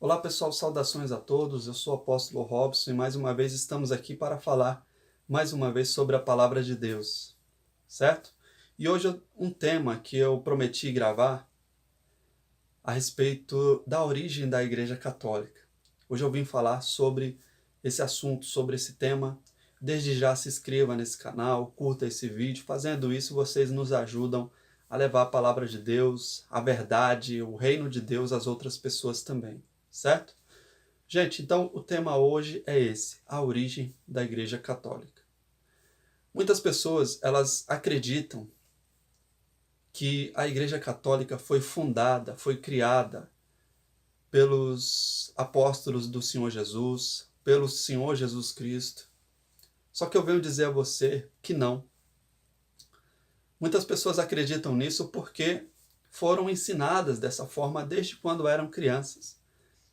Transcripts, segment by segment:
Olá pessoal, saudações a todos, eu sou o apóstolo Robson e mais uma vez estamos aqui para falar mais uma vez sobre a palavra de Deus, certo? E hoje um tema que eu prometi gravar a respeito da origem da Igreja Católica. Hoje eu vim falar sobre esse assunto, sobre esse tema. Desde já se inscreva nesse canal, curta esse vídeo. Fazendo isso, vocês nos ajudam a levar a palavra de Deus, a verdade, o reino de Deus às outras pessoas também, certo? Gente, então o tema hoje é esse, a origem da Igreja Católica. Muitas pessoas, elas acreditam que a Igreja Católica foi fundada, foi criada pelos apóstolos do Senhor Jesus, pelo Senhor Jesus Cristo. Só que eu venho dizer a você que não. Muitas pessoas acreditam nisso porque foram ensinadas dessa forma desde quando eram crianças.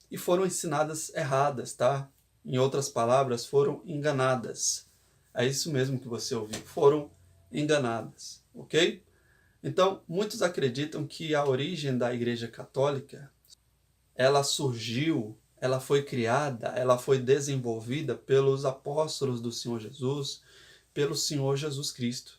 E foram ensinadas erradas, tá? Em outras palavras, foram enganadas. É isso mesmo que você ouviu, foram enganadas, ok? Então, muitos acreditam que a origem da Igreja Católica, ela surgiu, ela foi criada, ela foi desenvolvida pelos apóstolos do Senhor Jesus, pelo Senhor Jesus Cristo.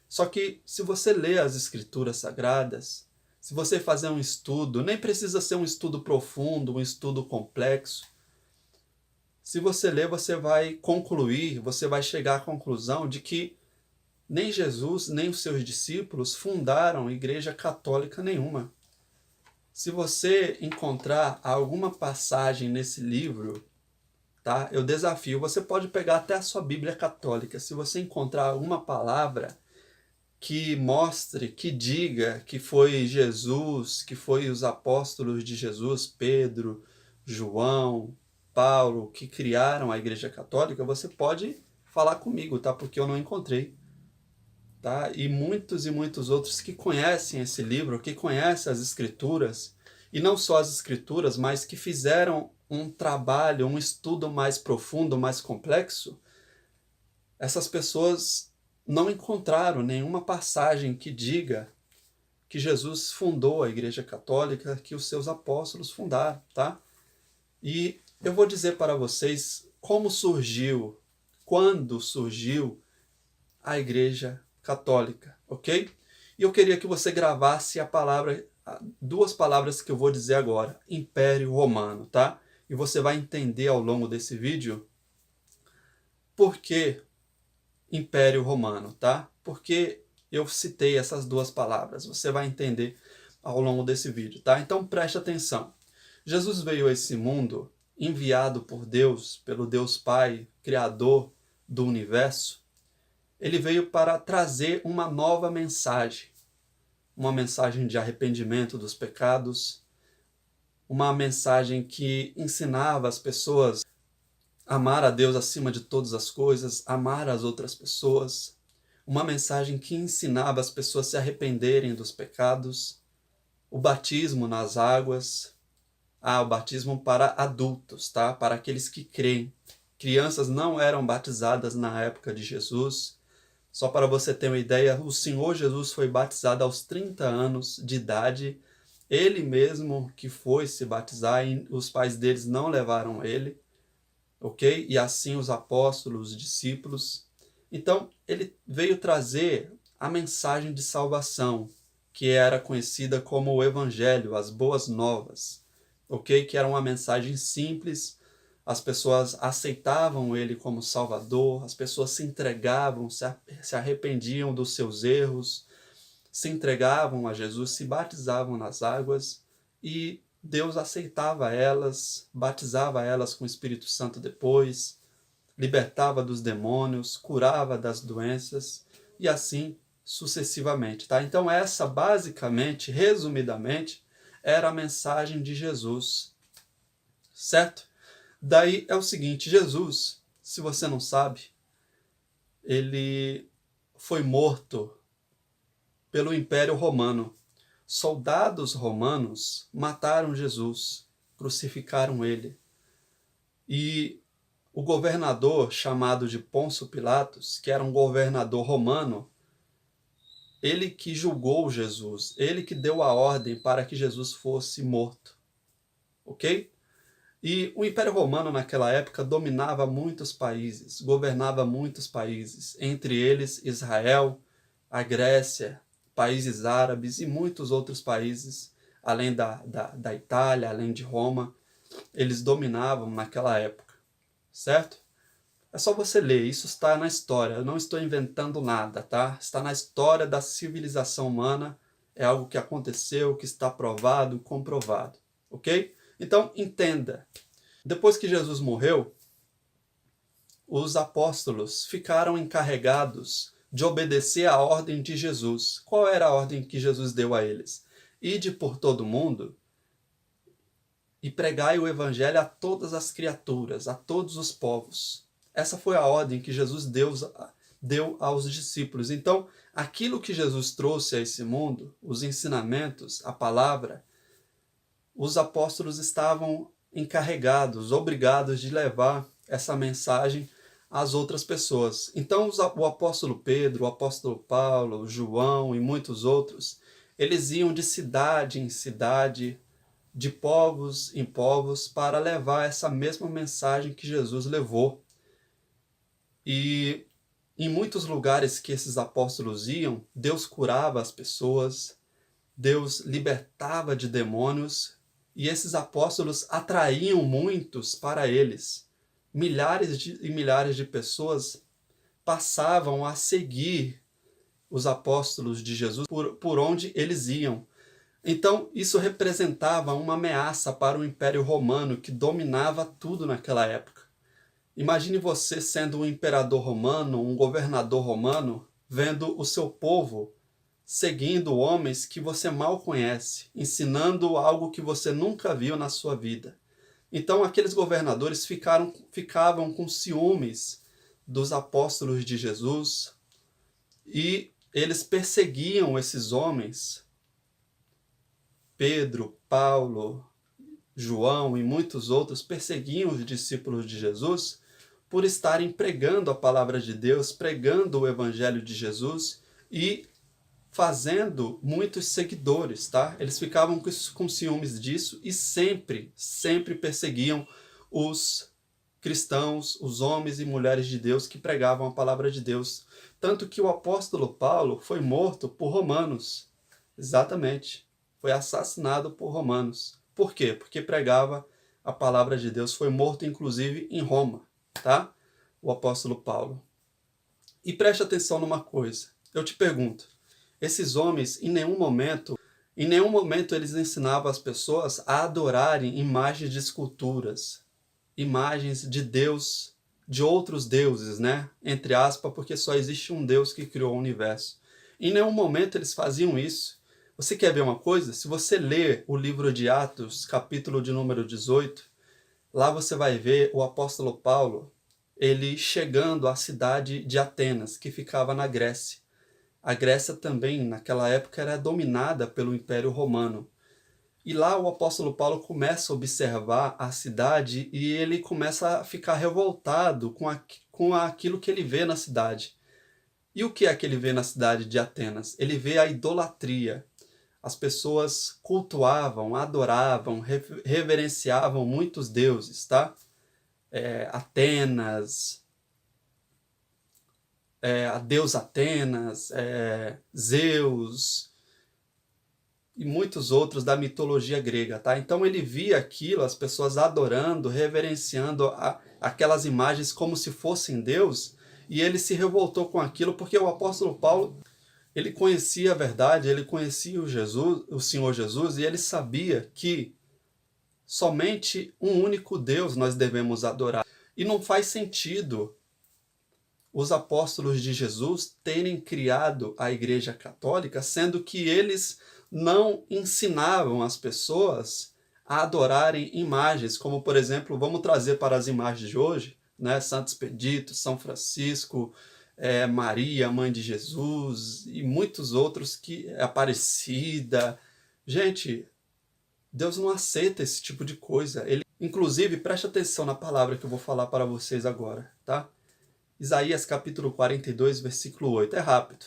Só que, se você ler as Escrituras Sagradas, se você fazer um estudo, nem precisa ser um estudo profundo, um estudo complexo. Se você ler, você vai concluir, você vai chegar à conclusão de que nem Jesus, nem os seus discípulos fundaram igreja católica nenhuma. Se você encontrar alguma passagem nesse livro, tá? Eu desafio, você pode pegar até a sua Bíblia católica. Se você encontrar alguma palavra que mostre, que diga que foi Jesus, que foi os apóstolos de Jesus, Pedro, João, Paulo, que criaram a Igreja Católica, você pode falar comigo, tá? Porque eu não encontrei, tá? E muitos outros que conhecem esse livro, que conhecem as Escrituras, e não só as Escrituras, mas que fizeram um trabalho, um estudo mais profundo, mais complexo, essas pessoas não encontraram nenhuma passagem que diga que Jesus fundou a Igreja Católica, que os seus apóstolos fundaram, tá? E eu vou dizer para vocês como surgiu, quando surgiu a Igreja Católica, ok? E eu queria que você gravasse duas palavras que eu vou dizer agora, Império Romano, tá? E você vai entender ao longo desse vídeo por que Império Romano, tá? Porque eu citei essas duas palavras, você vai entender ao longo desse vídeo, tá? Então preste atenção. Jesus veio a esse mundo enviado por Deus, pelo Deus Pai, Criador do universo. Ele veio para trazer uma nova mensagem, uma mensagem de arrependimento dos pecados, uma mensagem que ensinava as pessoas a amar a Deus acima de todas as coisas, amar as outras pessoas, uma mensagem que ensinava as pessoas a se arrependerem dos pecados, o batismo nas águas, o batismo para adultos, tá? Para aqueles que creem. Crianças não eram batizadas na época de Jesus. Só para você ter uma ideia, o Senhor Jesus foi batizado aos 30 anos de idade. Ele mesmo que foi se batizar, e os pais deles não levaram ele, ok? E assim os apóstolos, os discípulos. Então, ele veio trazer a mensagem de salvação, que era conhecida como o Evangelho, as Boas Novas, ok? Que era uma mensagem simples, as pessoas aceitavam ele como Salvador, as pessoas se entregavam, se arrependiam dos seus erros, se entregavam a Jesus, se batizavam nas águas e Deus aceitava elas, batizava elas com o Espírito Santo depois, libertava dos demônios, curava das doenças e assim sucessivamente, tá? Então essa basicamente, resumidamente, era a mensagem de Jesus, certo? Daí é o seguinte, Jesus, se você não sabe, ele foi morto pelo Império Romano. Soldados romanos mataram Jesus, crucificaram ele. E o governador chamado de Pôncio Pilatos, que era um governador romano, ele que julgou Jesus, ele que deu a ordem para que Jesus fosse morto, ok? E o Império Romano naquela época dominava muitos países, governava muitos países, entre eles Israel, a Grécia, países árabes e muitos outros países, além da Itália, além de Roma, eles dominavam naquela época, certo? É só você ler, isso está na história, eu não estou inventando nada, tá? Está na história da civilização humana, é algo que aconteceu, que está provado, comprovado, ok? Então, entenda, depois que Jesus morreu, os apóstolos ficaram encarregados de obedecer à ordem de Jesus. Qual era a ordem que Jesus deu a eles? Ide por todo mundo e pregai o evangelho a todas as criaturas, a todos os povos. Essa foi a ordem que Jesus deu aos discípulos. Então, aquilo que Jesus trouxe a esse mundo, os ensinamentos, a palavra, os apóstolos estavam encarregados, obrigados de levar essa mensagem às outras pessoas. Então, o apóstolo Pedro, o apóstolo Paulo, o João e muitos outros, eles iam de cidade em cidade, de povos em povos, para levar essa mesma mensagem que Jesus levou. E em muitos lugares que esses apóstolos iam, Deus curava as pessoas, Deus libertava de demônios, e esses apóstolos atraíam muitos para eles. Milhares e milhares de pessoas passavam a seguir os apóstolos de Jesus por onde eles iam. Então, isso representava uma ameaça para o Império Romano, que dominava tudo naquela época. Imagine você sendo um imperador romano, um governador romano, vendo o seu povo seguindo homens que você mal conhece, ensinando algo que você nunca viu na sua vida. Então aqueles governadores ficavam com ciúmes dos apóstolos de Jesus e eles perseguiam esses homens, Pedro, Paulo, João e muitos outros perseguiam os discípulos de Jesus por estarem pregando a palavra de Deus, pregando o evangelho de Jesus e fazendo muitos seguidores, tá? Eles ficavam com ciúmes disso e sempre perseguiam os cristãos, os homens e mulheres de Deus que pregavam a palavra de Deus. Tanto que o apóstolo Paulo foi morto por romanos. Exatamente. Foi assassinado por romanos. Por quê? Porque pregava a palavra de Deus. Foi morto, inclusive, em Roma, tá? O apóstolo Paulo. E preste atenção numa coisa. Eu te pergunto, esses homens, em nenhum momento eles ensinavam as pessoas a adorarem imagens de esculturas, imagens de Deus, de outros deuses, né? Entre aspas, porque só existe um Deus que criou o universo. Em nenhum momento eles faziam isso. Você quer ver uma coisa? Se você ler o livro de Atos, capítulo de número 18, lá você vai ver o apóstolo Paulo, ele chegando à cidade de Atenas, que ficava na Grécia. A Grécia também, naquela época, era dominada pelo Império Romano. E lá o apóstolo Paulo começa a observar a cidade e ele começa a ficar revoltado com aquilo que ele vê na cidade. E o que é que ele vê na cidade de Atenas? Ele vê a idolatria. As pessoas cultuavam, adoravam, reverenciavam muitos deuses, tá? Atenas, a deusa Atenas, Zeus e muitos outros da mitologia grega, tá? Então ele via aquilo, as pessoas adorando, reverenciando aquelas imagens como se fossem Deus, e ele se revoltou com aquilo porque o apóstolo Paulo, ele conhecia a verdade, ele conhecia o Senhor Jesus, e ele sabia que somente um único Deus nós devemos adorar. E não faz sentido os apóstolos de Jesus terem criado a Igreja Católica, sendo que eles não ensinavam as pessoas a adorarem imagens, como, por exemplo, vamos trazer para as imagens de hoje, né? Santo Expedito, São Francisco, Maria, Mãe de Jesus, e muitos outros, que Aparecida. Gente, Deus não aceita esse tipo de coisa. Inclusive, preste atenção na palavra que eu vou falar para vocês agora, tá? Isaías capítulo 42, versículo 8. É rápido.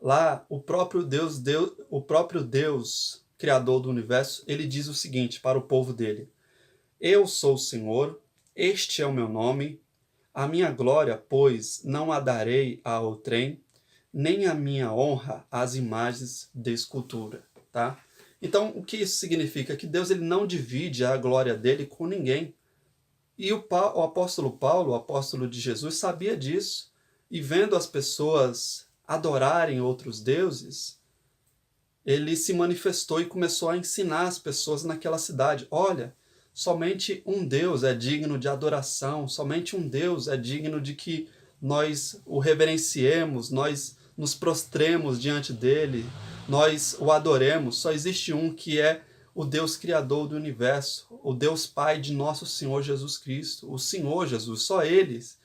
Lá, o próprio Deus, criador do universo, ele diz o seguinte para o povo dele: Eu sou o Senhor, este é o meu nome, a minha glória, pois, não a darei a outrem, nem a minha honra às imagens de escultura, tá? Então, o que isso significa? Que Deus ele não divide a glória dele com ninguém. E o apóstolo Paulo, o apóstolo de Jesus, sabia disso. E vendo as pessoas adorarem outros deuses, ele se manifestou e começou a ensinar as pessoas naquela cidade. Olha, somente um Deus é digno de adoração, somente um Deus é digno de que nós o reverenciemos, nós nos prostremos diante dele, nós o adoremos. Só existe um que é o Deus Criador do universo, o Deus Pai de nosso Senhor Jesus Cristo, o Senhor Jesus, só eles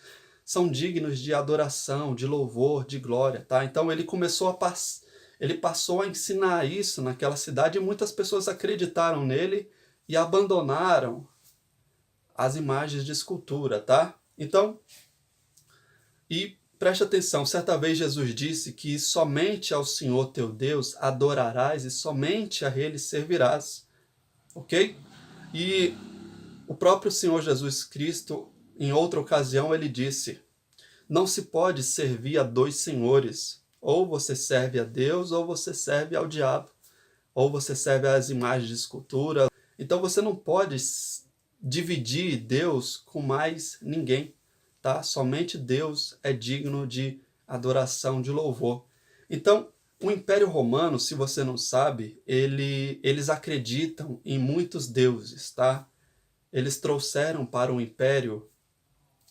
são dignos de adoração, de louvor, de glória, tá? Então ele passou a ensinar isso naquela cidade e muitas pessoas acreditaram nele e abandonaram as imagens de escultura, tá? Então, e preste atenção, certa vez Jesus disse que somente ao Senhor teu Deus adorarás e somente a ele servirás, ok? E o próprio Senhor Jesus Cristo, em outra ocasião, ele disse: não se pode servir a dois senhores, ou você serve a Deus ou você serve ao diabo, ou você serve às imagens de escultura. Então você não pode dividir Deus com mais ninguém, tá? Somente Deus é digno de adoração, de louvor. Então, o Império Romano, se você não sabe, eles acreditam em muitos deuses, tá? Eles trouxeram para o Império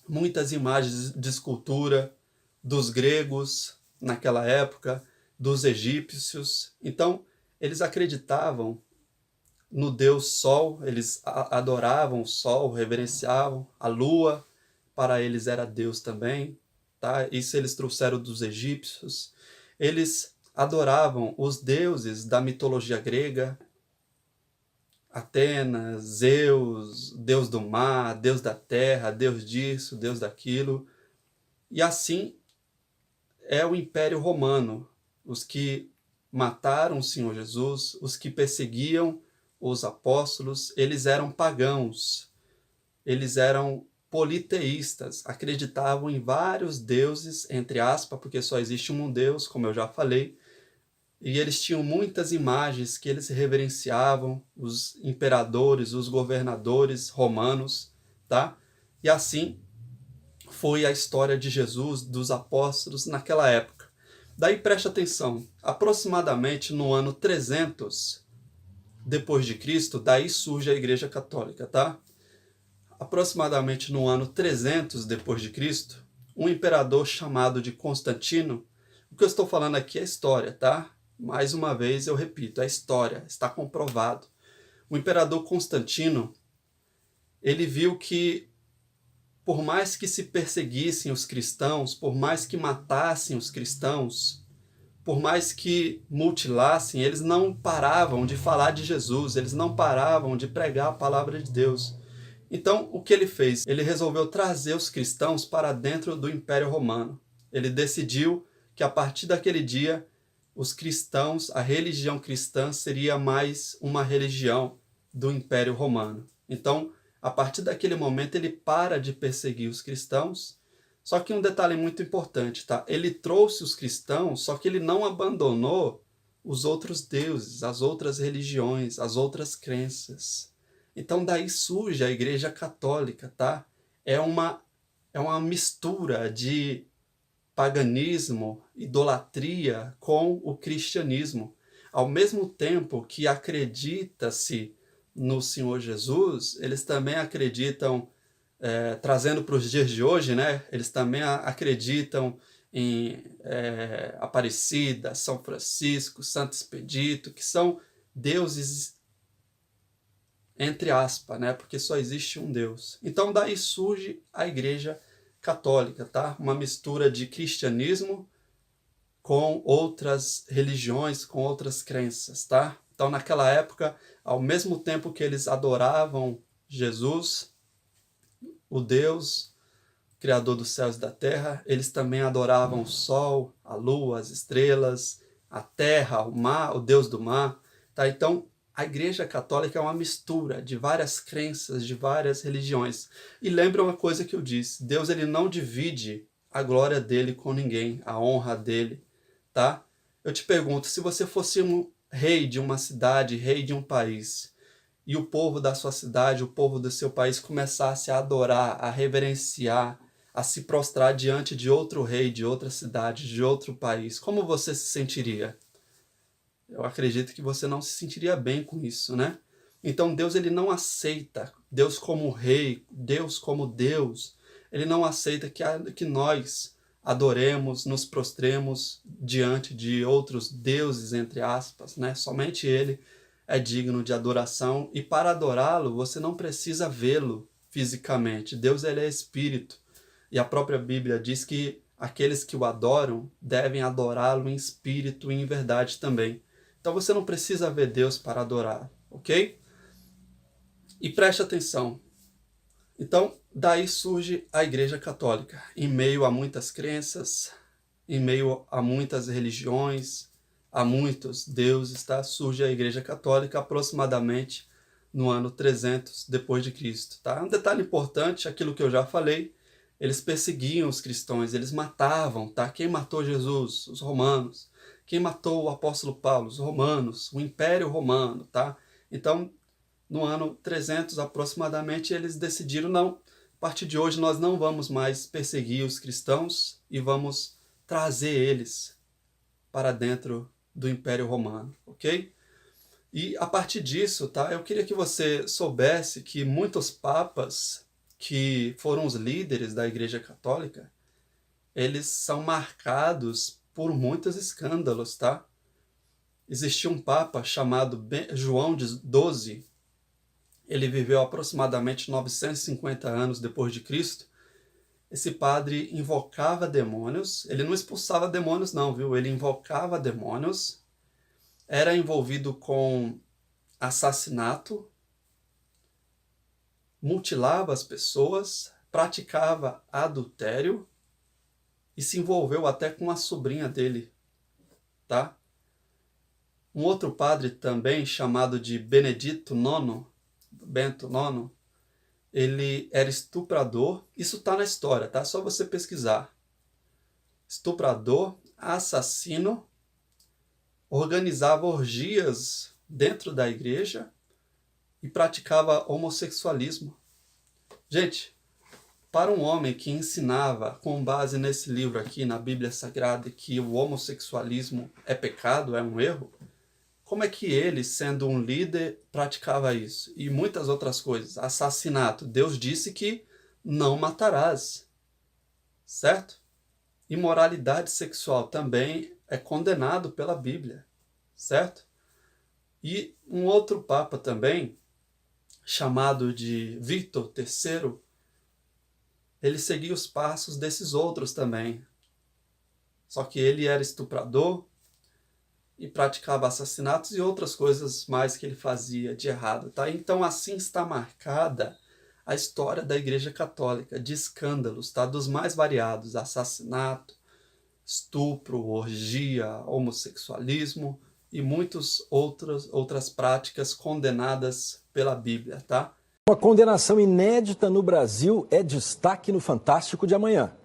muitas imagens de escultura dos gregos naquela época, dos egípcios. Então, eles acreditavam no Deus Sol, eles adoravam o Sol, reverenciavam a Lua, para eles era Deus também, tá? Isso eles trouxeram dos egípcios. Eles adoravam os deuses da mitologia grega, Atenas, Zeus, Deus do mar, Deus da terra, Deus disso, Deus daquilo. E assim é o Império Romano, os que mataram o Senhor Jesus, os que perseguiam os apóstolos, eles eram pagãos, eles eram politeístas, acreditavam em vários deuses, entre aspas, porque só existe um Deus, como eu já falei, e eles tinham muitas imagens que eles reverenciavam, os imperadores, os governadores romanos, tá? E assim foi a história de Jesus, dos apóstolos naquela época. Daí preste atenção, aproximadamente no ano 300 depois de Cristo, daí surge a Igreja Católica, tá? Aproximadamente no ano 300 depois de Cristo, um imperador chamado de Constantino, o que eu estou falando aqui é história, tá? Mais uma vez eu repito, é história, está comprovado. O imperador Constantino, ele viu que por mais que se perseguissem os cristãos, por mais que matassem os cristãos, por mais que mutilassem, eles não paravam de falar de Jesus, eles não paravam de pregar a palavra de Deus. Então, o que ele fez? Ele resolveu trazer os cristãos para dentro do Império Romano. Ele decidiu que a partir daquele dia, os cristãos, a religião cristã seria mais uma religião do Império Romano. Então, a partir daquele momento, ele para de perseguir os cristãos. Só que um detalhe muito importante, tá? Ele trouxe os cristãos, só que ele não abandonou os outros deuses, as outras religiões, as outras crenças. Então daí surge a Igreja Católica, tá? É uma mistura de paganismo, idolatria com o cristianismo. Ao mesmo tempo que acredita-se no Senhor Jesus, eles também acreditam, trazendo para os dias de hoje, né? Eles também acreditam em Aparecida, São Francisco, Santo Expedito, que são deuses entre aspas, né? Porque só existe um Deus. Então daí surge a Igreja Católica, tá? Uma mistura de cristianismo com outras religiões, com outras crenças, tá? Então naquela época, ao mesmo tempo que eles adoravam Jesus, o Deus, Criador dos céus e da terra, eles também adoravam o sol, a lua, as estrelas, a terra, o mar, o Deus do mar, tá? Então A Igreja Católica é uma mistura de várias crenças, de várias religiões. E lembra uma coisa que eu disse, Deus ele não divide a glória dele com ninguém, a honra dele, tá? Eu te pergunto, se você fosse um rei de uma cidade, rei de um país, e o povo da sua cidade, o povo do seu país começasse a adorar, a reverenciar, a se prostrar diante de outro rei, de outra cidade, de outro país, como você se sentiria? Eu acredito que você não se sentiria bem com isso, né? Então Deus ele não aceita, Deus como rei, Deus como Deus, ele não aceita que nós adoremos, nos prostremos diante de outros deuses, entre aspas, né? Somente ele é digno de adoração e para adorá-lo você não precisa vê-lo fisicamente. Deus ele é espírito e a própria Bíblia diz que aqueles que o adoram devem adorá-lo em espírito e em verdade também. Então você não precisa ver Deus para adorar, ok? E preste atenção. Então, daí surge a Igreja Católica, em meio a muitas crenças, em meio a muitas religiões, a muitos deuses, tá? Surge a Igreja Católica aproximadamente no ano 300 depois de Cristo, tá? Um detalhe importante, aquilo que eu já falei, eles perseguiam os cristãos, eles matavam, tá? Quem matou Jesus? Os romanos. Quem matou o apóstolo Paulo? Os romanos, o Império Romano, tá? Então, no ano 300 aproximadamente, eles decidiram, não, a partir de hoje nós não vamos mais perseguir os cristãos e vamos trazer eles para dentro do Império Romano, ok? E a partir disso, tá, eu queria que você soubesse que muitos papas que foram os líderes da Igreja Católica, eles são marcados por muitos escândalos, tá? Existia um papa chamado João XII, ele viveu aproximadamente 950 anos depois de Cristo. Esse padre invocava demônios, ele não expulsava demônios não, viu? Ele invocava demônios, era envolvido com assassinato, mutilava as pessoas, praticava adultério e se envolveu até com a sobrinha dele, tá? Um outro padre também, chamado de Bento IX, ele era estuprador, isso está na história, tá? Só você pesquisar. Estuprador, assassino, organizava orgias dentro da igreja e praticava homossexualismo. Gente, para um homem que ensinava, com base nesse livro aqui, na Bíblia Sagrada, que o homossexualismo é pecado, é um erro, como é que ele, sendo um líder, praticava isso? E muitas outras coisas. Assassinato. Deus disse que não matarás. Certo? Imoralidade sexual também é condenado pela Bíblia. Certo? E um outro papa também, chamado de Vítor III, ele seguia os passos desses outros também. Só que ele era estuprador, e praticava assassinatos e outras coisas mais que ele fazia de errado, tá? Então assim está marcada a história da Igreja Católica, de escândalos, tá? Dos mais variados, assassinato, estupro, orgia, homossexualismo e muitas outras práticas condenadas pela Bíblia, tá? Uma condenação inédita no Brasil é destaque no Fantástico de amanhã.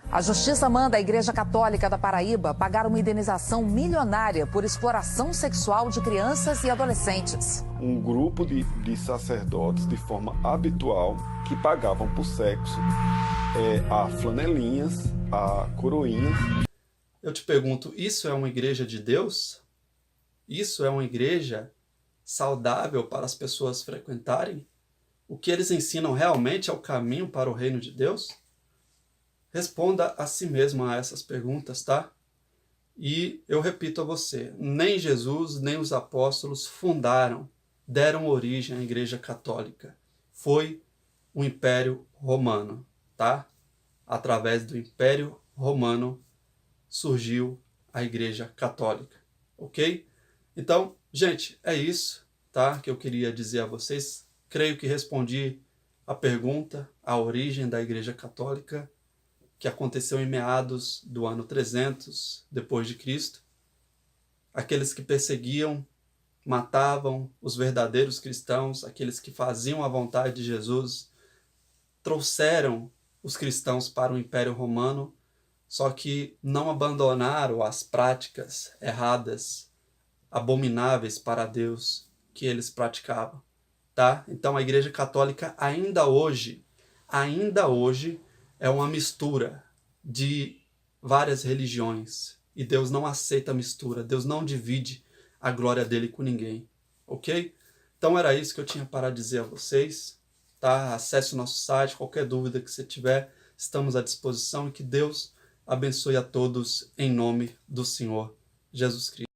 A Justiça manda a Igreja Católica da Paraíba pagar uma indenização milionária por exploração sexual de crianças e adolescentes. Um grupo de sacerdotes, de forma habitual, que pagavam por sexo a flanelinhas, a coroinhas. Eu te pergunto, isso é uma igreja de Deus? Isso é uma igreja saudável para as pessoas frequentarem? O que eles ensinam realmente é o caminho para o reino de Deus? Responda a si mesmo a essas perguntas, tá? E eu repito a você, nem Jesus, nem os apóstolos deram origem à Igreja Católica. Foi o Império Romano, tá? Através do Império Romano surgiu a Igreja Católica, ok? Então, gente, é isso, tá? Que eu queria dizer a vocês. Creio que respondi a pergunta, a origem da Igreja Católica, que aconteceu em meados do ano 300 depois de Cristo. Aqueles que perseguiam matavam os verdadeiros cristãos, aqueles que faziam a vontade de Jesus, trouxeram os cristãos para o Império Romano, só que não abandonaram as práticas erradas, abomináveis para Deus que eles praticavam, tá? Então a Igreja Católica ainda hoje é uma mistura de várias religiões, e Deus não aceita mistura, Deus não divide a glória dele com ninguém, ok? Então era isso que eu tinha para dizer a vocês, tá? Acesse o nosso site, qualquer dúvida que você tiver, estamos à disposição, e que Deus abençoe a todos em nome do Senhor Jesus Cristo.